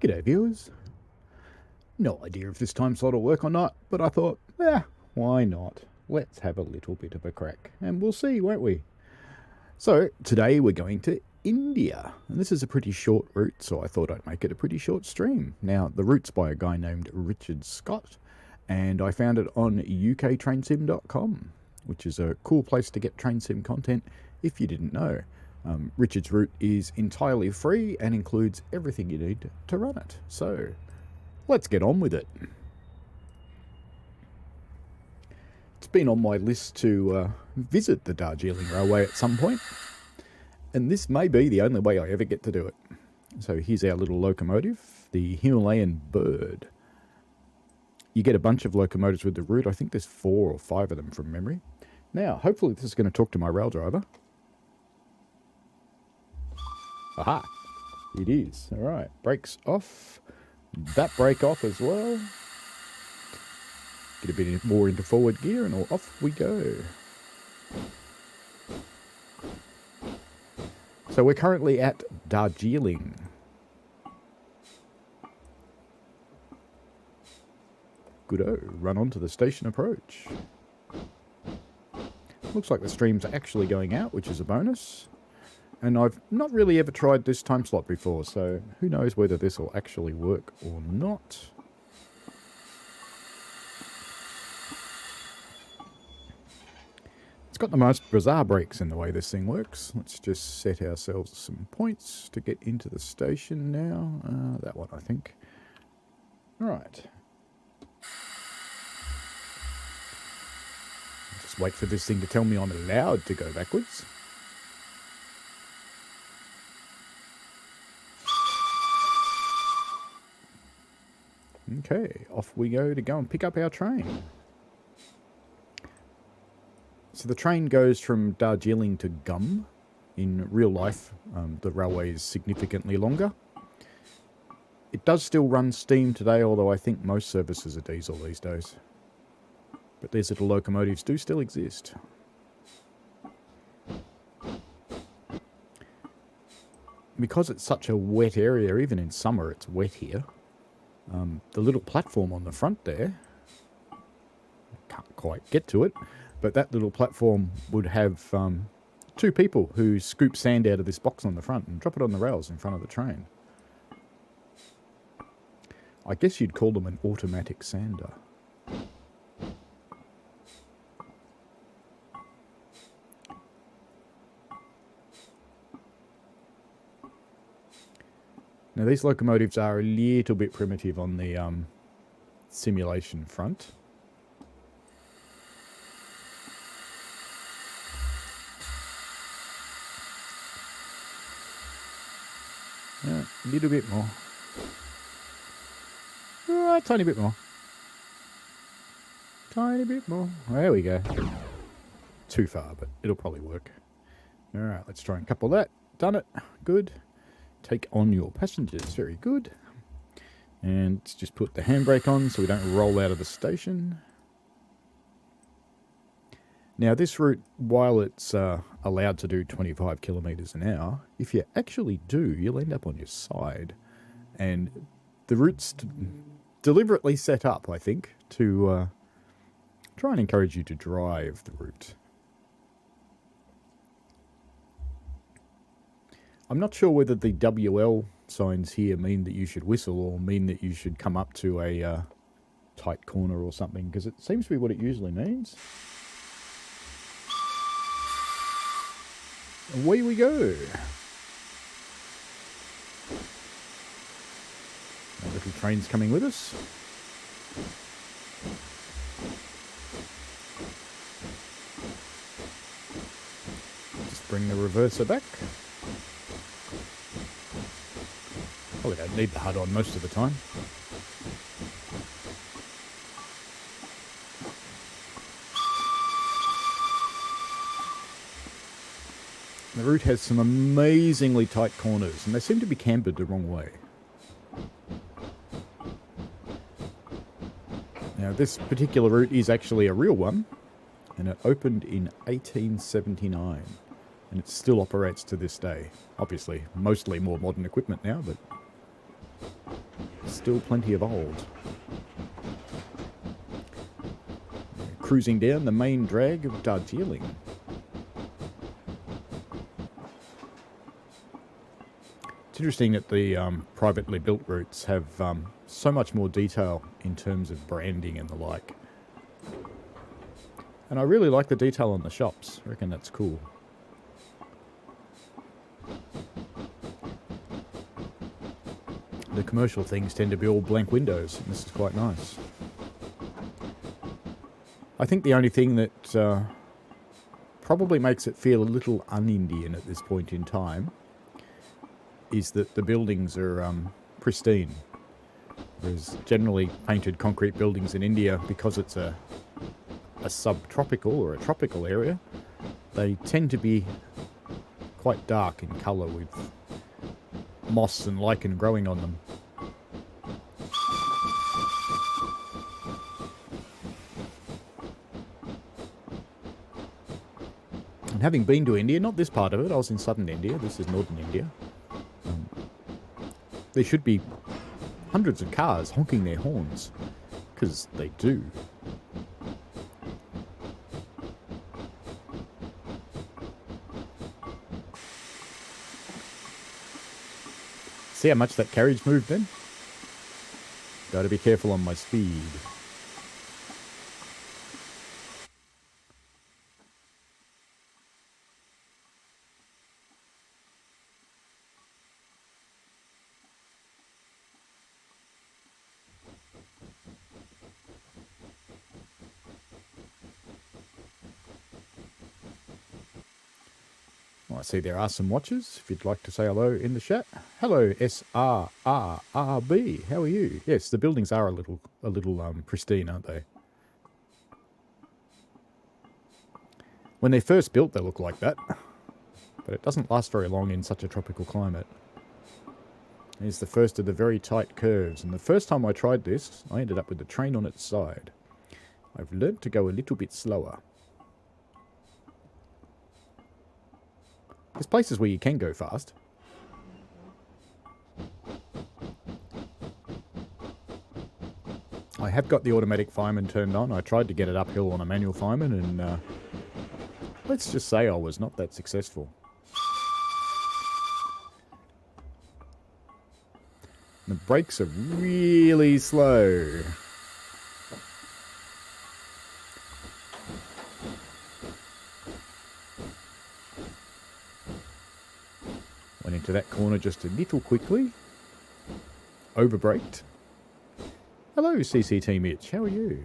G'day viewers. No idea if this time slot will work or not, but I thought, why not? Let's have a little bit of a crack, and we'll see, won't we? So, today we're going to India, and this is a pretty short route, so I thought I'd make it a pretty short stream. Now, the route's by a guy named Richard Scott, and I found it on uktrainsim.com, which is a cool place to get train sim content if you didn't know. Richard's route is entirely free and includes everything you need to run it. So, let's get on with it. It's been on my list to visit the Darjeeling Railway at some point, and this may be the only way I ever get to do it. So here's our little locomotive, the Himalayan Bird. You get a bunch of locomotives with the route. I think there's 4 or 5 of them from memory. Now, hopefully this is going to talk to my rail driver. Aha! It is. Alright, brakes off. That brake off as well. Get a bit more into forward gear and off we go. So we're currently at Darjeeling. Good-o. Run on to the station approach. Looks like the stream's actually going out, which is a bonus. And I've not really ever tried this time slot before, so who knows whether this will actually work or not. It's got the most bizarre brakes in the way this thing works. Let's just set ourselves some points to get into the station now. That one, I think. Alright. Just wait for this thing to tell me I'm allowed to go backwards. Okay, off we go and pick up our train. So the train goes from Darjeeling to Gum. In real life, the railway is significantly longer. It does still run steam today, although I think most services are diesel these days. But these little locomotives do still exist. Because it's such a wet area, even in summer it's wet here. The little platform on the front there, can't quite get to it, but that little platform would have 2 people who scoop sand out of this box on the front and drop it on the rails in front of the train. I guess you'd call them an automatic sander. Now these locomotives are a little bit primitive on the simulation front. Yeah, a little bit more. A tiny bit more. Tiny bit more. There we go. Too far, but it'll probably work. Alright, let's try and couple that. Done it. Good. Take on your passengers. Very good. And let's just put the handbrake on so we don't roll out of the station. Now this route, while it's allowed to do 25 kilometres an hour, if you actually do, you'll end up on your side. And the route's deliberately set up, I think, to try and encourage you to drive the route. I'm not sure whether the WL signs here mean that you should whistle or mean that you should come up to a tight corner or something, because it seems to be what it usually means. Away we go. Our little train's coming with us. Just bring the reverser back. Probably don't need the HUD on most of the time. The route has some amazingly tight corners, and they seem to be cambered the wrong way. Now, this particular route is actually a real one, and it opened in 1879, and it still operates to this day. Obviously, mostly more modern equipment now, but still plenty of old. Cruising down the main drag of Darjeeling. It's interesting that the privately built routes have so much more detail in terms of branding and the like. And I really like the detail on the shops. I reckon that's cool. The commercial things tend to be all blank windows, and this is quite nice. I think the only thing that probably makes it feel a little un-Indian at this point in time is that the buildings are pristine. There's generally painted concrete buildings in India because it's a subtropical or a tropical area. They tend to be quite dark in colour with moss and lichen growing on them. And having been to India, not this part of it, I was in southern India, this is northern India, there should be hundreds of cars honking their horns, because they do. See how much that carriage moved then? Gotta be careful on my speed. I see there are some watchers. If you'd like to say hello in the chat. Hello, SRRRB. How are you? Yes, the buildings are a little pristine, aren't they? When they first built, they look like that, but it doesn't last very long in such a tropical climate. It's the first of the very tight curves, and the first time I tried this, I ended up with the train on its side. I've learnt to go a little bit slower. There's places where you can go fast. I have got the automatic fireman turned on. I tried to get it uphill on a manual fireman, and let's just say I was not that successful. The brakes are really slow. Went into that corner just a little quickly. Overbraked. Hello, CCT Mitch. How are you?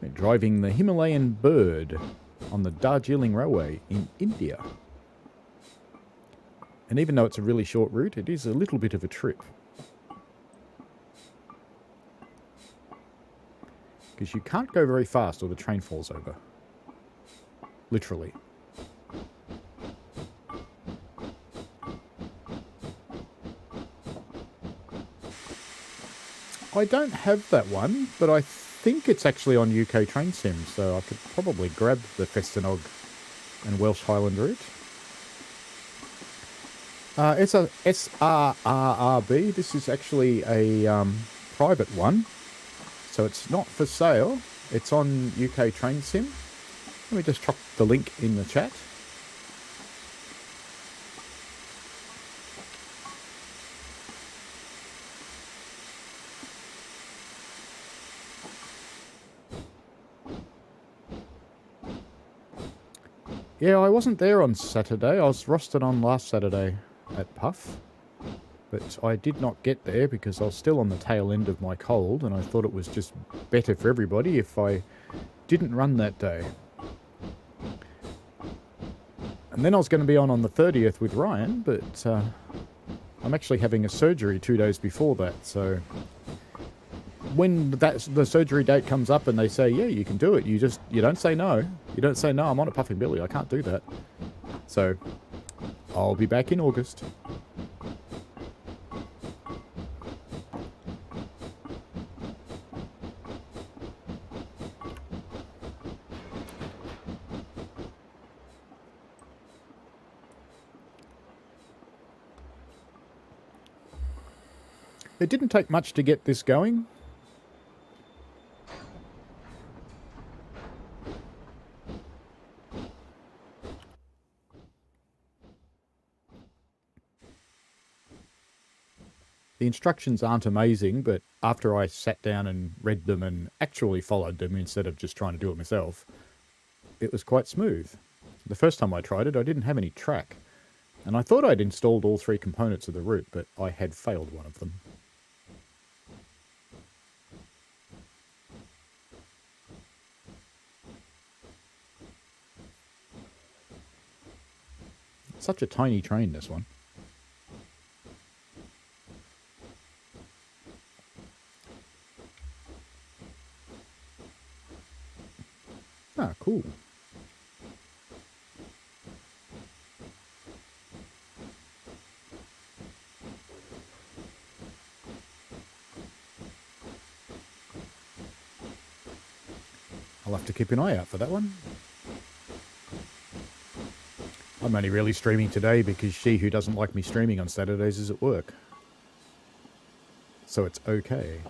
We're driving the Himalayan bird on the Darjeeling Railway in India. And even though it's a really short route, it is a little bit of a trip. Because you can't go very fast or the train falls over. Literally. I don't have that one, but I think it's actually on UK Train Sim, so I could probably grab the Festhanog and Welsh Highland route. It's a SRRRB. This is actually a private one, so it's not for sale. It's on UK Train Sim. Let me just drop the link in the chat. Yeah, I wasn't there on Saturday. I was rostered on last Saturday at Puff. But I did not get there because I was still on the tail end of my cold, and I thought it was just better for everybody if I didn't run that day. And then I was going to be on the 30th with Ryan, but I'm actually having a surgery 2 days before that. So when the surgery date comes up and they say, yeah, you can do it, you don't say no. You don't say, no, I'm on a Puffing Billy, I can't do that. So I'll be back in August. It didn't take much to get this going. The instructions aren't amazing, but after I sat down and read them and actually followed them instead of just trying to do it myself, it was quite smooth. The first time I tried it, I didn't have any track, and I thought I'd installed all 3 components of the route, but I had failed one of them. Such a tiny train, this one. Ah, cool. I'll have to keep an eye out for that one. I'm only really streaming today because she who doesn't like me streaming on Saturdays is at work. So it's okay.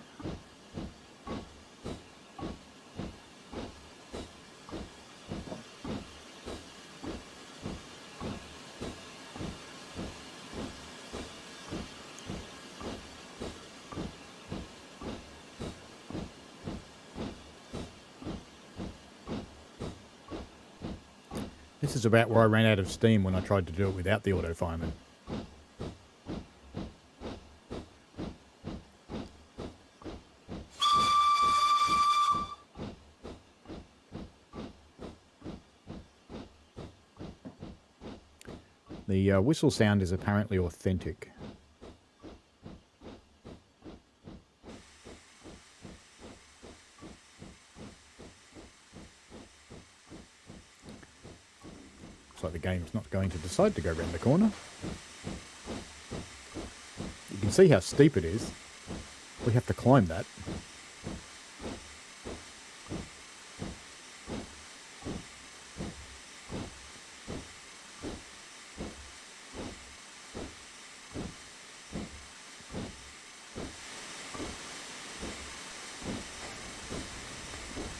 This is about where I ran out of steam when I tried to do it without the auto fireman. The whistle sound is apparently authentic. Looks like the game's not going to decide to go around the corner. You can see how steep it is. We have to climb that.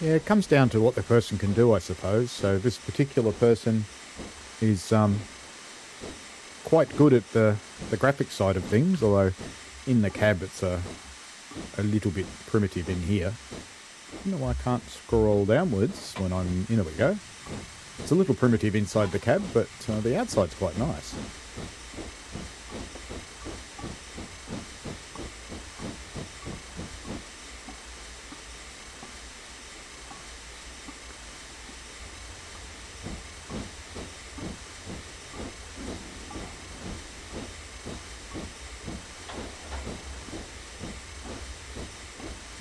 Yeah, it comes down to what the person can do, I suppose. So this particular person is quite good at the graphics side of things, although in the cab it's a little bit primitive in here. I don't know why I can't scroll downwards when I'm... There we go. It's a little primitive inside the cab, but the outside's quite nice.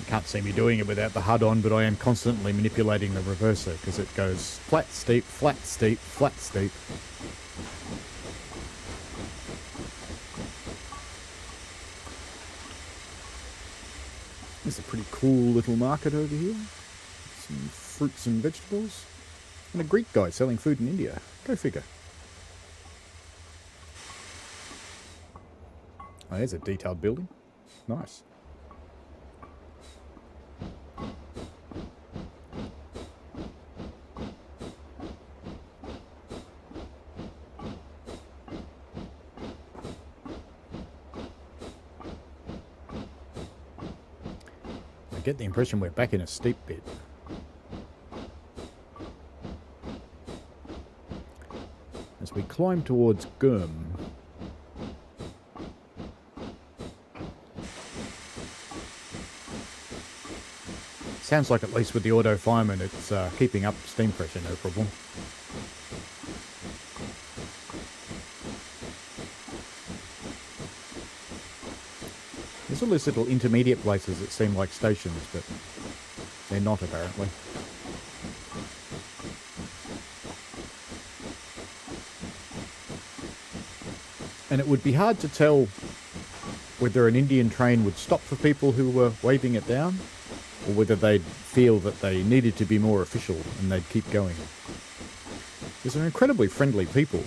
Can't see me doing it without the HUD on, but I am constantly manipulating the reverser because it goes flat, steep, flat, steep, flat, steep. There's a pretty cool little market over here. Some fruits and vegetables. And a Greek guy selling food in India. Go figure. Oh, there's a detailed building. Nice. I get the impression we're back in a steep bit. As we climb towards Gurm. Sounds like, at least with the auto fireman, it's keeping up steam pressure, no problem. There's all these little intermediate places that seem like stations, but they're not, apparently. And it would be hard to tell whether an Indian train would stop for people who were waving it down, or whether they'd feel that they needed to be more official and they'd keep going. Because they're incredibly friendly people.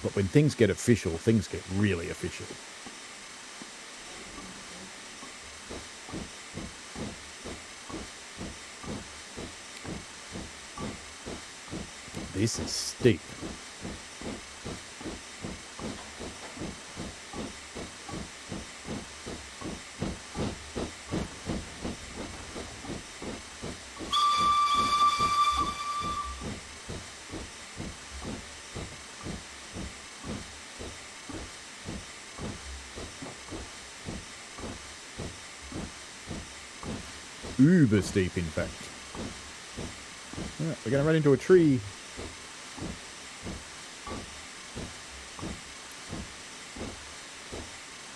But when things get official, things get really official. This is steep. Uber steep, in fact. Yeah, we're going to run into a tree.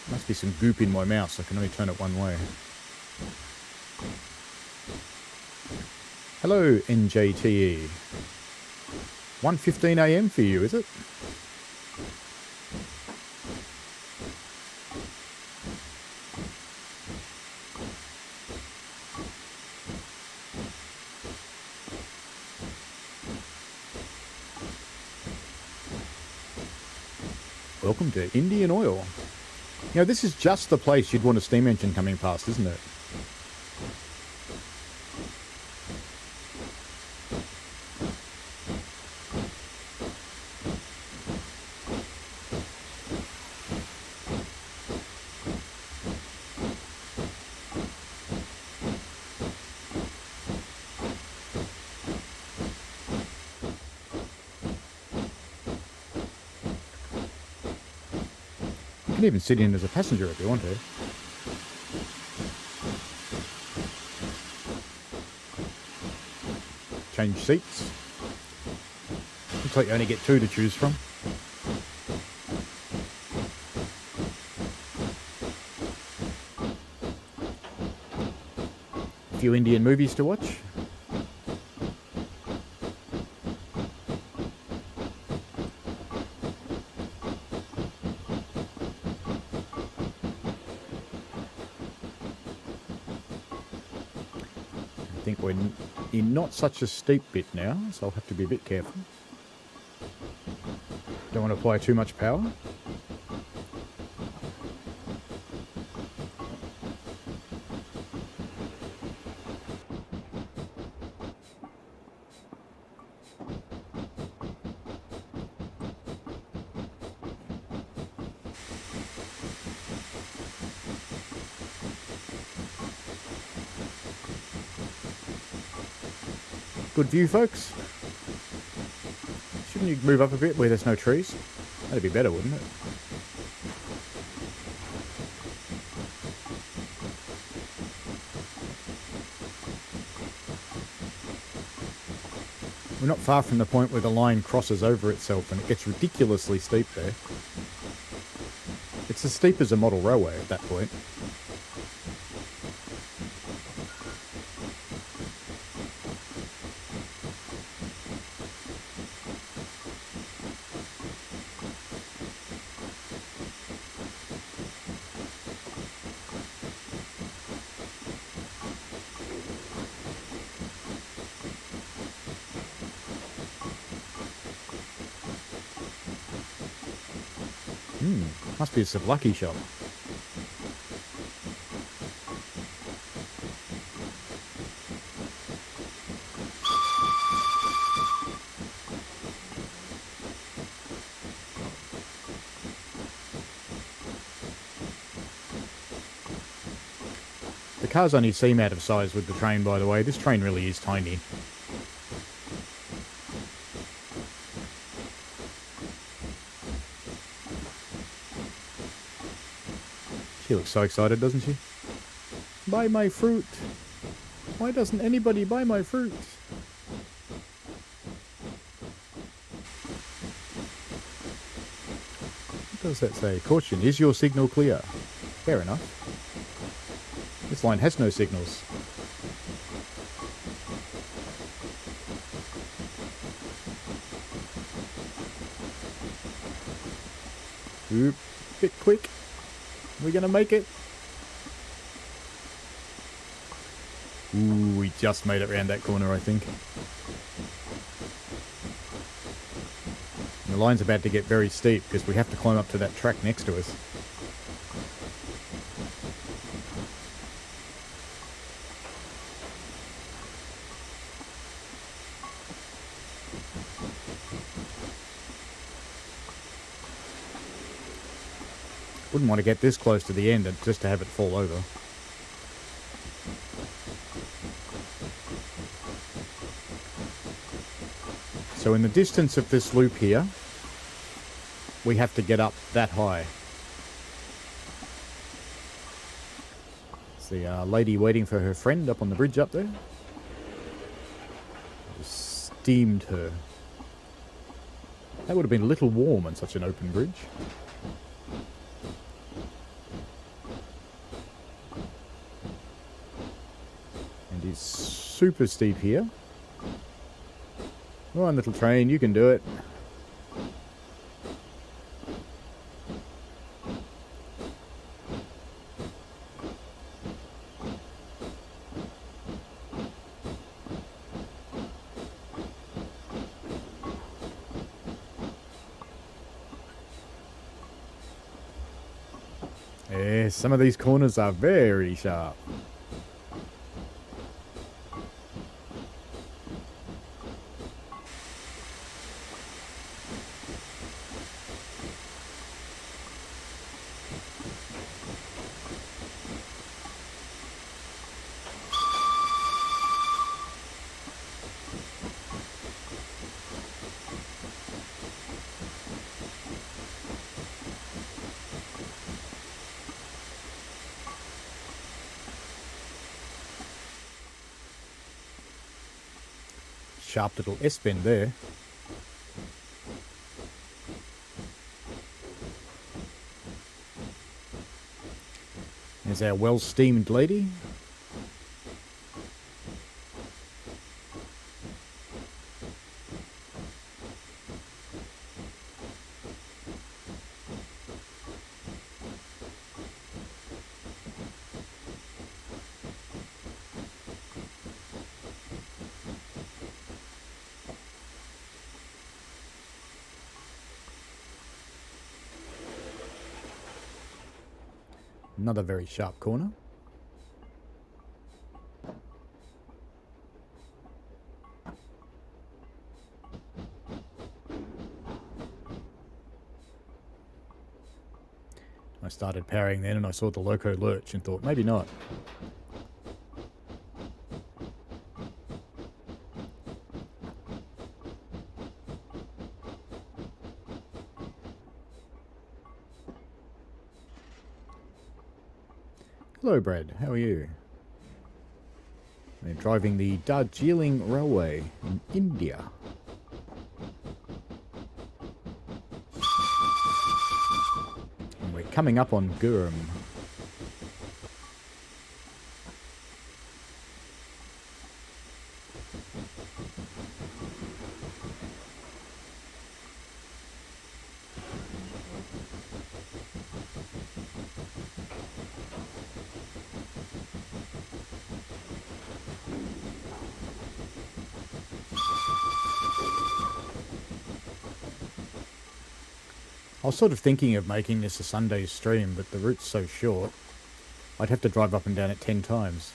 Must be some goop in my mouse. I can only turn it one way. Hello, NJTE. 1:15 AM for you, is it? Welcome to Indian Oil. You know, this is just the place you'd want a steam engine coming past, isn't it? You can even sit in as a passenger if you want to. Change seats. Looks like you only get two to choose from. A few Indian movies to watch. I think we're in not such a steep bit now, so I'll have to be a bit careful. Don't want to apply too much power. Good view, folks. Shouldn't you move up a bit where there's no trees? That'd be better, wouldn't it? We're not far from the point where the line crosses over itself and it gets ridiculously steep there. It's as steep as a model railway at that point. Must be a Savlaki shop. The cars only seem out of size with the train, by the way. This train really is tiny. She looks so excited, doesn't she? Buy my fruit. Why doesn't anybody buy my fruit? What does that say? Caution, is your signal clear? Fair enough. This line has no signals. Oop, bit quick. We're gonna make it. Ooh, we just made it around that corner, I think. And the line's about to get very steep because we have to climb up to that track next to us. Wouldn't want to get this close to the end and just to have it fall over. So in the distance of this loop here, we have to get up that high. It's the lady waiting for her friend up on the bridge up there. Just steamed her. That would have been a little warm on such an open bridge. And it's super steep here. Come on, little train, you can do it. Yeah, some of these corners are very sharp. Sharp little S-bend there. There's our well-steamed lady. Another very sharp corner. I started powering then and I saw the loco lurch and thought, maybe not. Hello, Brad. How are you? We're driving the Darjeeling Railway in India. And we're coming up on Gurm. I was sort of thinking of making this a Sunday stream, but the route's so short, I'd have to drive up and down it 10 times.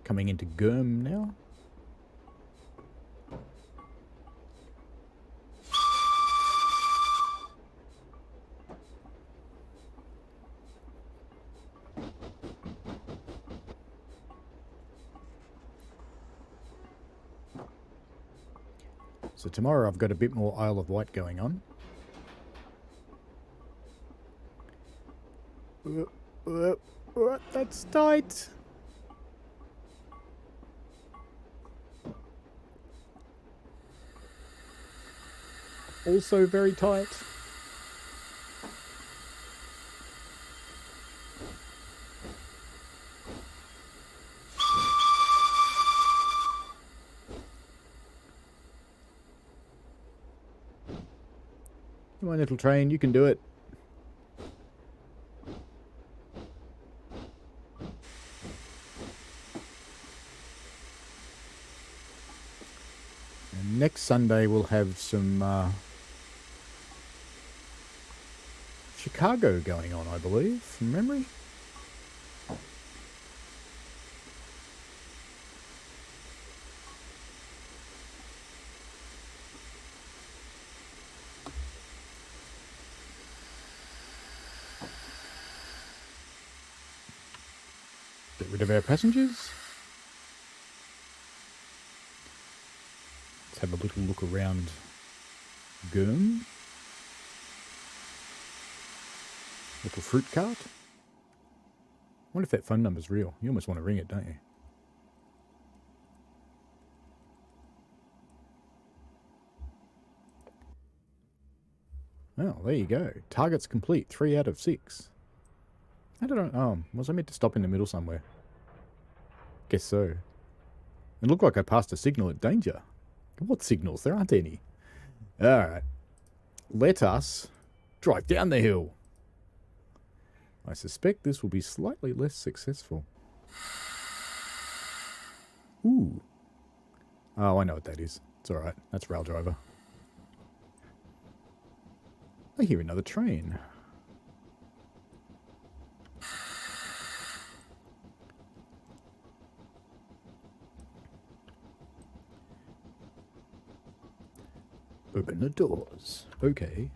Coming into Gurm now. So tomorrow I've got a bit more Isle of Wight going on. That's tight. Also very tight. Come on, little train, you can do it. And next Sunday we'll have some Chicago going on, I believe, from memory. Get rid of our passengers. Let's have a little look around Gurn. Little fruit cart. I wonder if that phone number's real. You almost want to ring it, don't you? Oh, there you go. Target's complete. 3 out of 6. I don't know. Oh, was I meant to stop in the middle somewhere? Guess so. It looked like I passed a signal at danger. What signals? There aren't any. Alright. Let us drive down the hill. I suspect this will be slightly less successful. Ooh. Oh, I know what that is. It's alright. That's Rail Driver. I hear another train. Open the doors. Okay.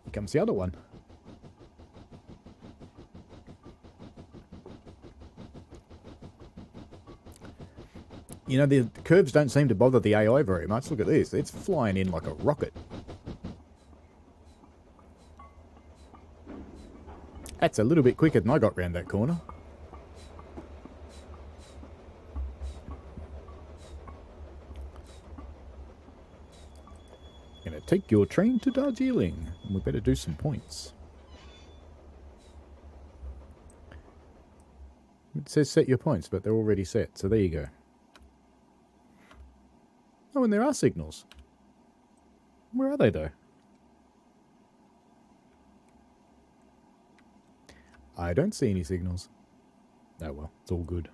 Here comes the other one. You know, the curves don't seem to bother the AI very much. Look at this. It's flying in like a rocket. That's a little bit quicker than I got round that corner. Gonna take your train to Darjeeling. We better do some points. It says set your points, but they're already set, so there you go. Oh, and there are signals. Where are they, though? I don't see any signals. Oh well, it's all good.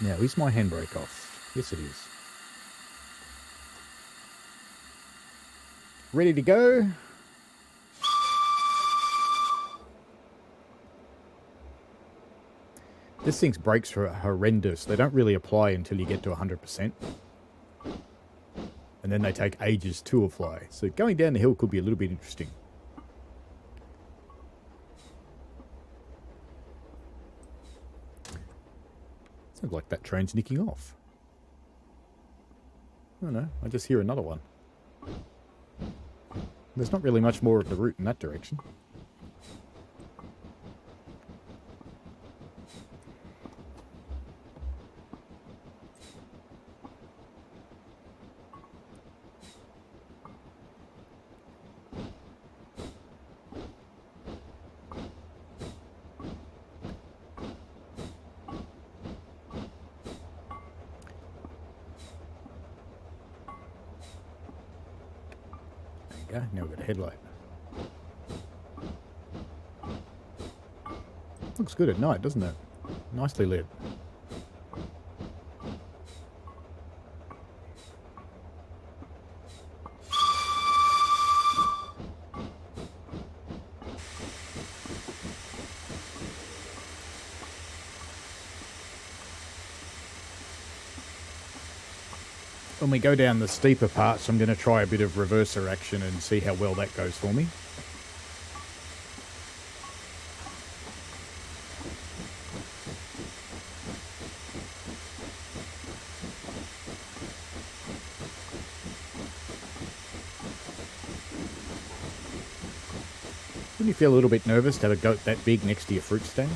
Now, is my handbrake off? Yes, it is. Ready to go? This thing's brakes are horrendous. They don't really apply until you get to 100%. And then they take ages to apply. So going down the hill could be a little bit interesting. Sounds like that train's nicking off. I don't know. I just hear another one. There's not really much more of the route in that direction. Now we've got a headlight. Looks good at night, doesn't it? Nicely lit. When we go down the steeper parts, I'm going to try a bit of reverser action and see how well that goes for me. Wouldn't you feel a little bit nervous to have a goat that big next to your fruit stand?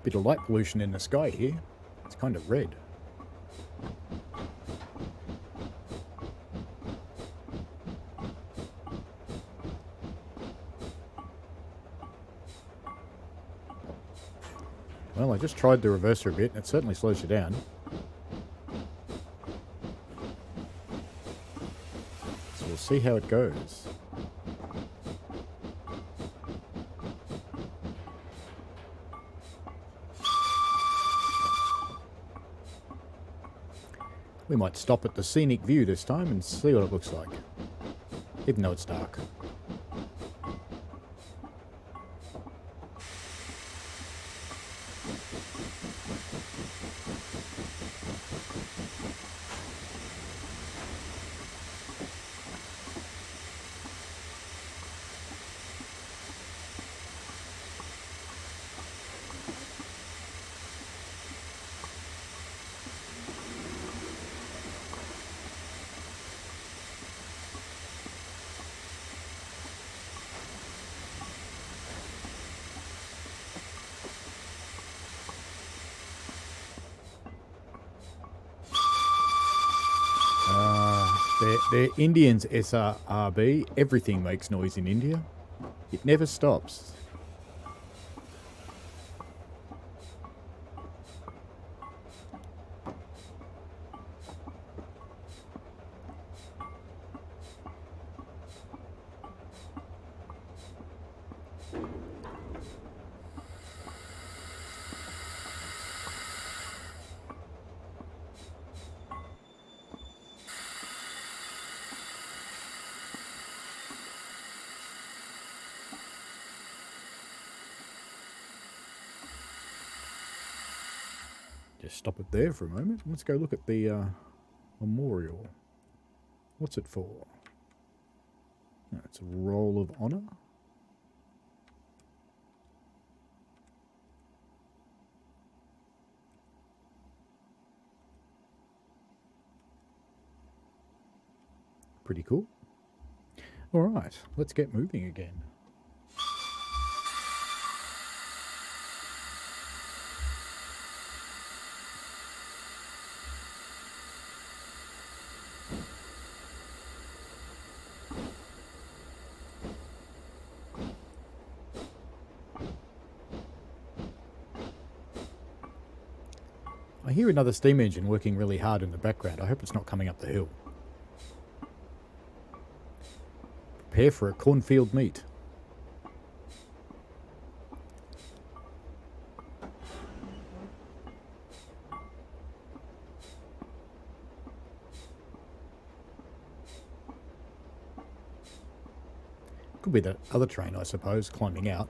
Bit of light pollution in the sky here. It's kind of red. Well, I just tried the reverser a bit and it certainly slows you down. So we'll see how it goes. We might stop at the scenic view this time and see what it looks like, even though it's dark. They're Indians, SRRB. Everything makes noise in India. It never stops. Just stop it there for a moment. Let's go look at the memorial. What's it for? No, it's a roll of honour. Pretty cool. All right, let's get moving again. I hear another steam engine working really hard in the background. I hope it's not coming up the hill. Prepare for a cornfield meet. Could be the other train, I suppose, climbing out.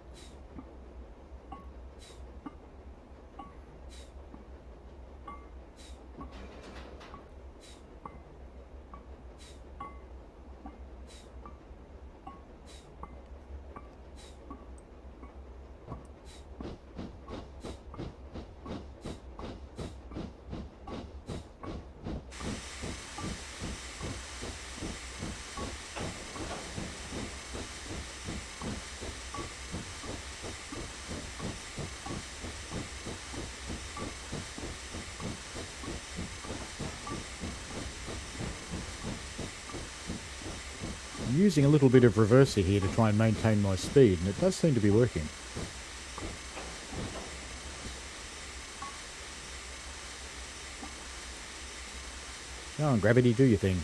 I'm using a little bit of reverser here to try and maintain my speed, and it does seem to be working. Go on, gravity, do your thing.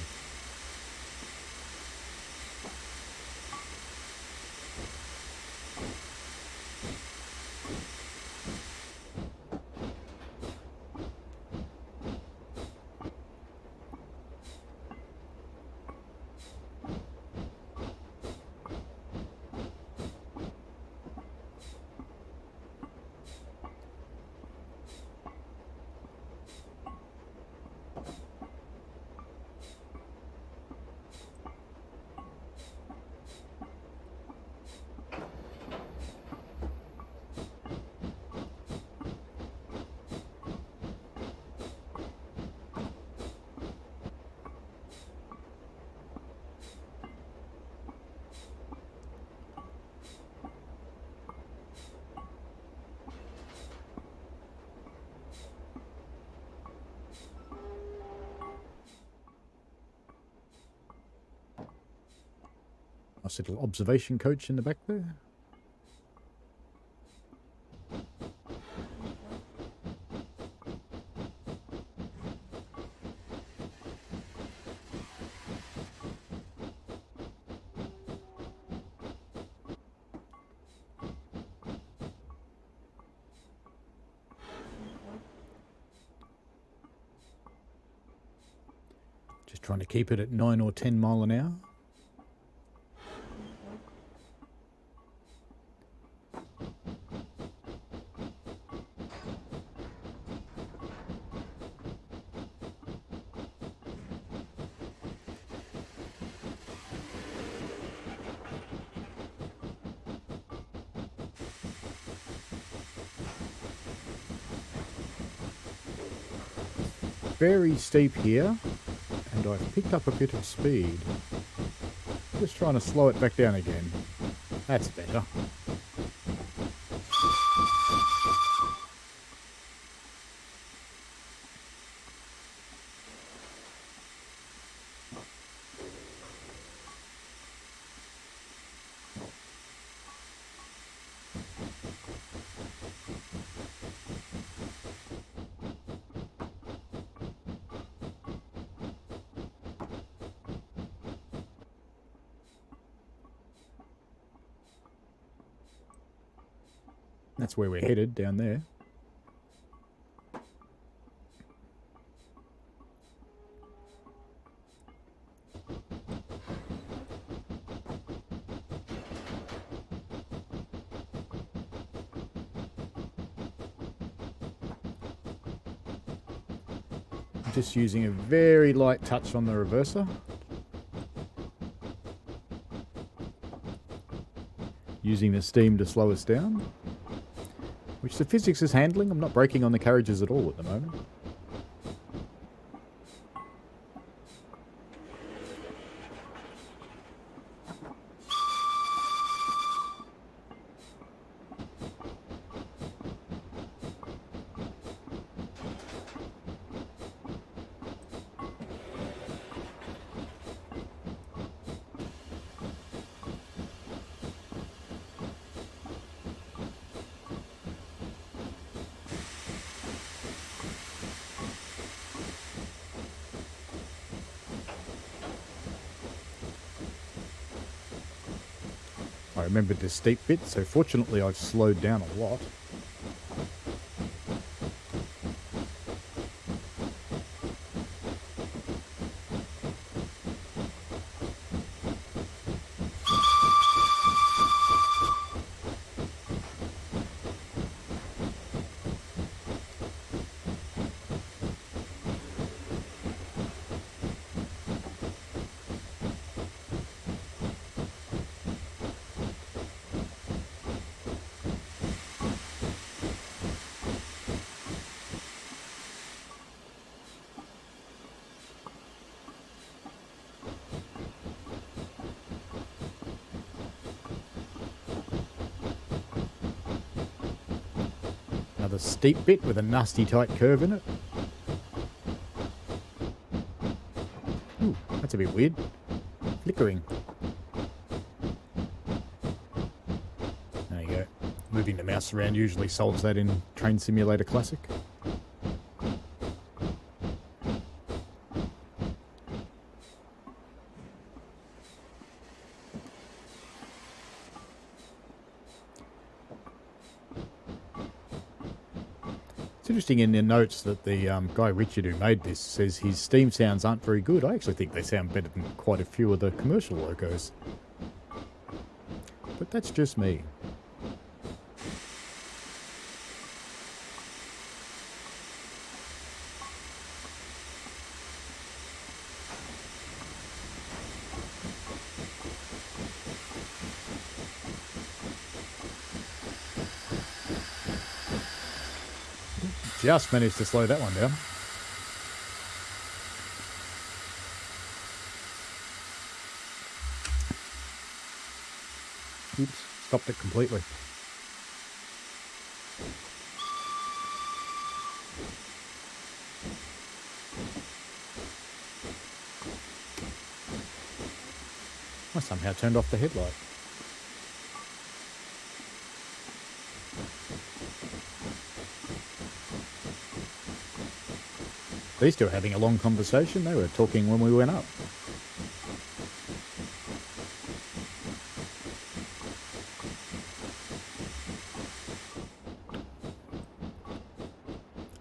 Nice little observation coach in the back there. Just trying to keep it at 9 or 10 mile an hour. Very steep here, and I've picked up a bit of speed. Just trying to slow it back down again. That's better. That's where we're headed, down there. Just using a very light touch on the reverser. Using the steam to slow us down. Which the physics is handling. I'm not braking on the carriages at all at the moment. I remembered this steep bit, so fortunately I've slowed down a lot. Another steep bit with a nasty tight curve in it. Ooh, that's a bit weird. Flickering. There you go. Moving the mouse around usually solves that in Train Simulator Classic. It's interesting in the notes that the guy Richard who made this says his steam sounds aren't very good. I actually think they sound better than quite a few of the commercial locos. But that's just me. Just managed to slow that one down. Oops, stopped it completely. I somehow turned off the headlight. These two are having a long conversation. They were talking when we went up.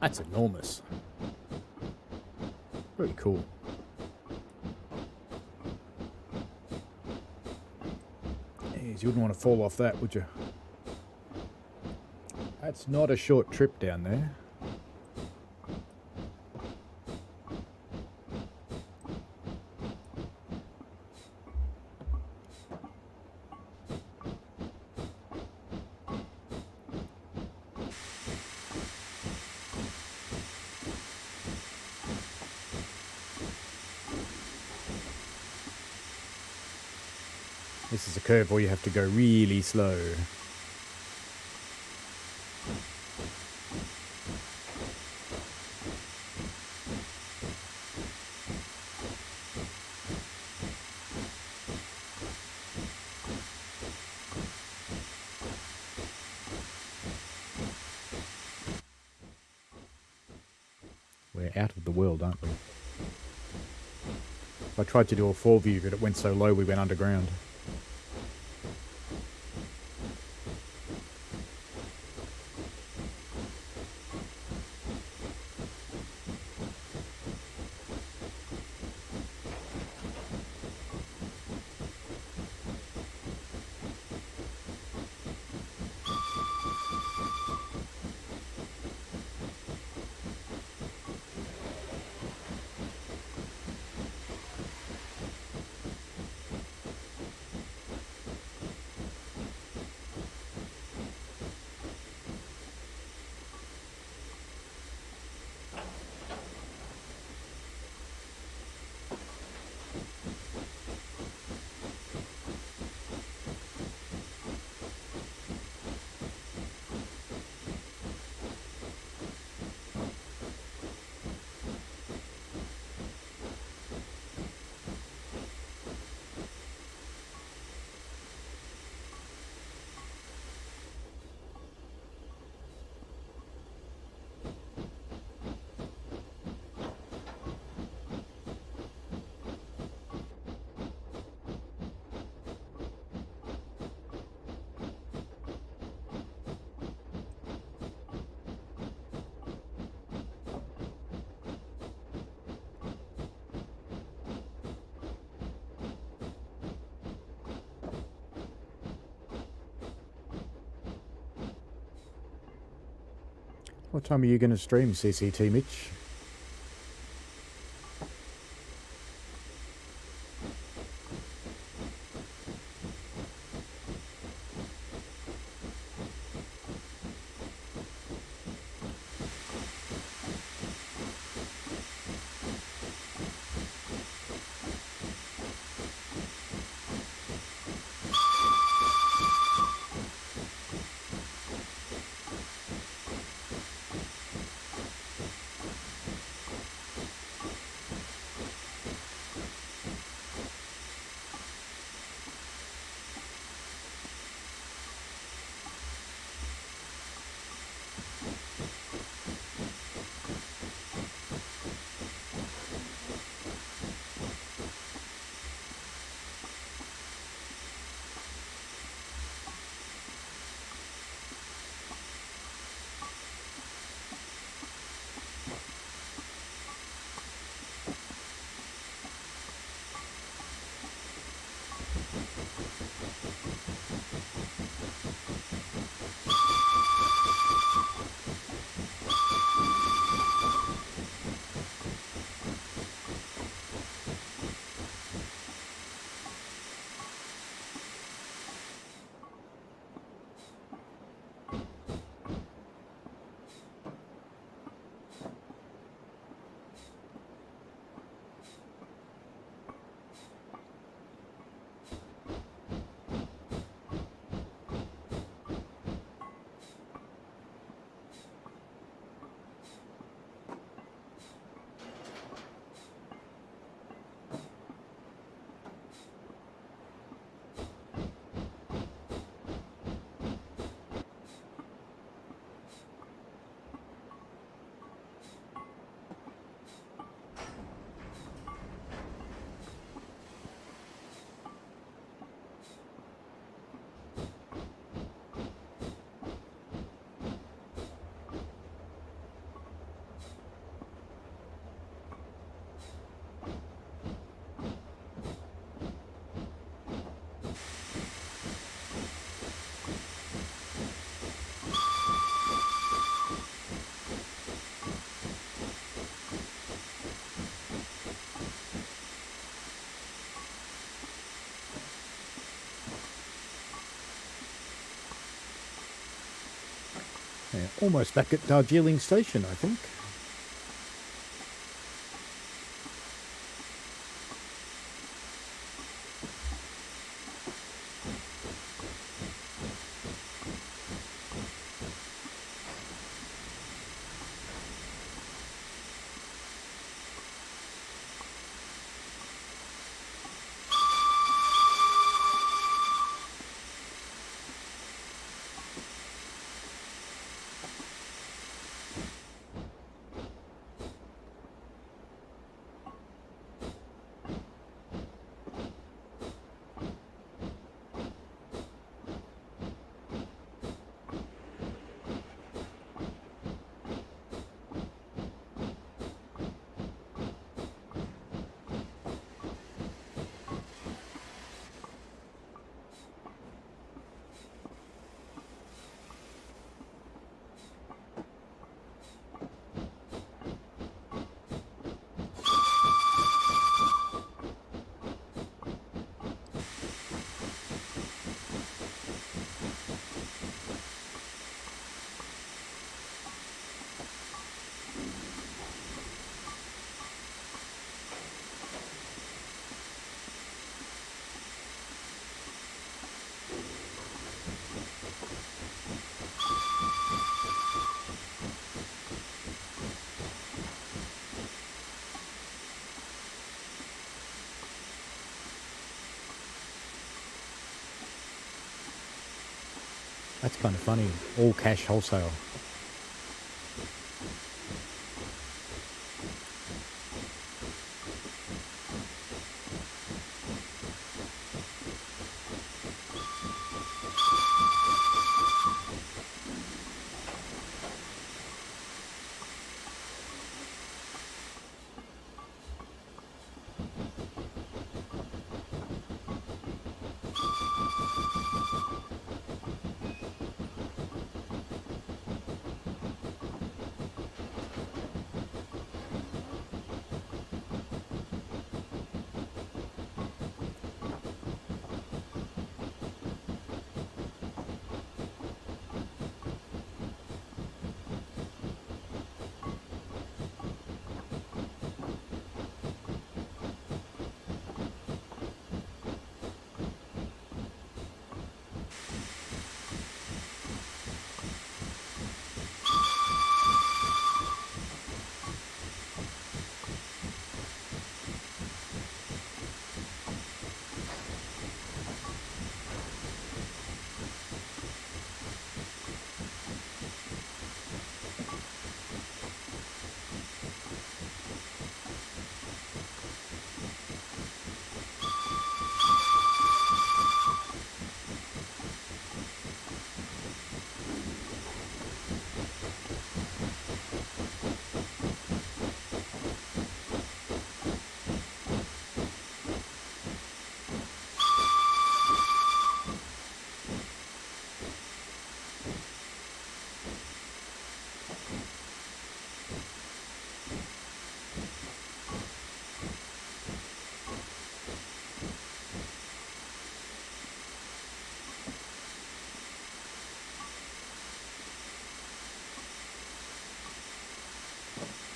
That's enormous. Very cool. Jeez, you wouldn't want to fall off that, would you? That's not a short trip down there. This is a curve where you have to go really slow. We're out of the world, aren't we? I tried to do a 4-view, but it went so low we went underground. What time are you going to stream, CCT Mitch? Yeah, almost back at Darjeeling Station, I think. That's kind of funny. All cash wholesale.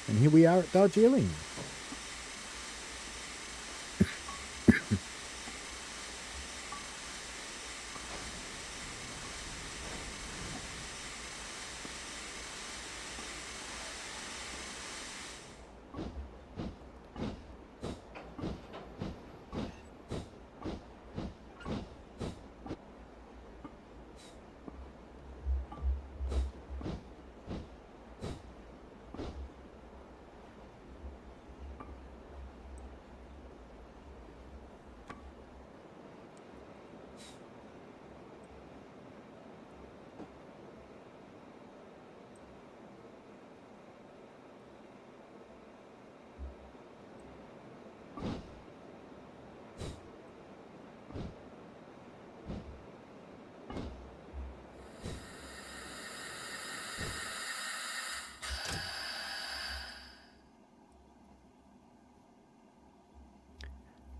And here we are at Darjeeling.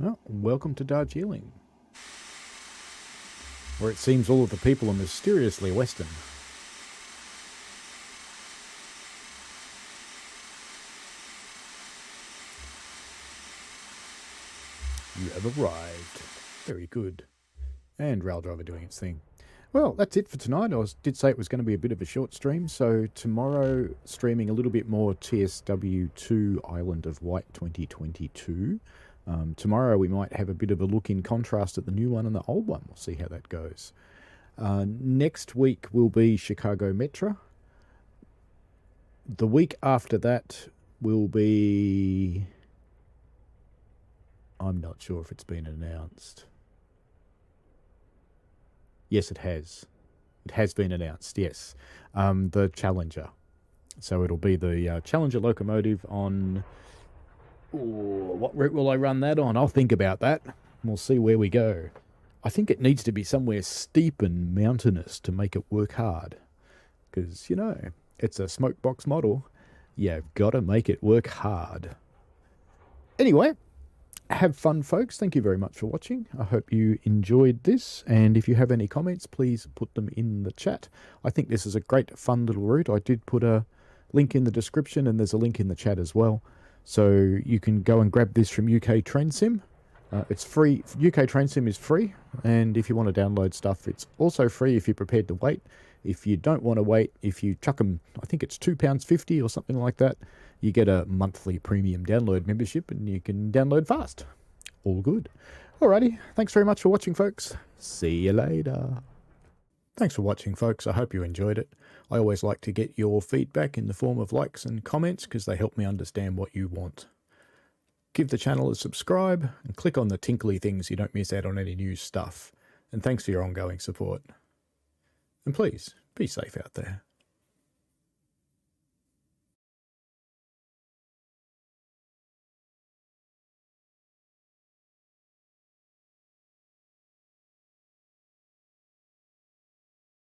Well, welcome to Darjeeling, where it seems all of the people are mysteriously Western. You have arrived. Very good. And Rail Driver doing its thing. Well, that's it for tonight. Did say it was going to be a bit of a short stream, so tomorrow streaming a little bit more TSW2 Island of Wight 2022. Tomorrow we might have a bit of a look in contrast at the new one and the old one. We'll see how that goes. Next week will be Chicago Metro. The week after that will be... I'm not sure if it's been announced. Yes, it has. It has been announced, yes. The Challenger. So it'll be the Challenger locomotive on... what route will I run that on? I'll think about that. We'll see where we go. I think it needs to be somewhere steep and mountainous to make it work hard. Because, you know, it's a smokebox model. You've got to make it work hard. Anyway... have fun, folks. Thank you very much for watching. I hope you enjoyed this. And if you have any comments, please put them in the chat. I think this is a great, fun little route. I did put a link in the description and there's a link in the chat as well. So you can go and grab this from UK Train Sim. It's free. UK Train Sim is free. And if you want to download stuff, it's also free if you're prepared to wait. If you don't want to wait, if you chuck them, I think it's £2.50 or something like that, you get a monthly premium download membership and you can download fast. All good. Alrighty, thanks very much for watching, folks. See you later. Thanks for watching, folks. I hope you enjoyed it. I always like to get your feedback in the form of likes and comments because they help me understand what you want. Give the channel a subscribe and click on the tinkly thing so you don't miss out on any new stuff. And thanks for your ongoing support. And please, be safe out there.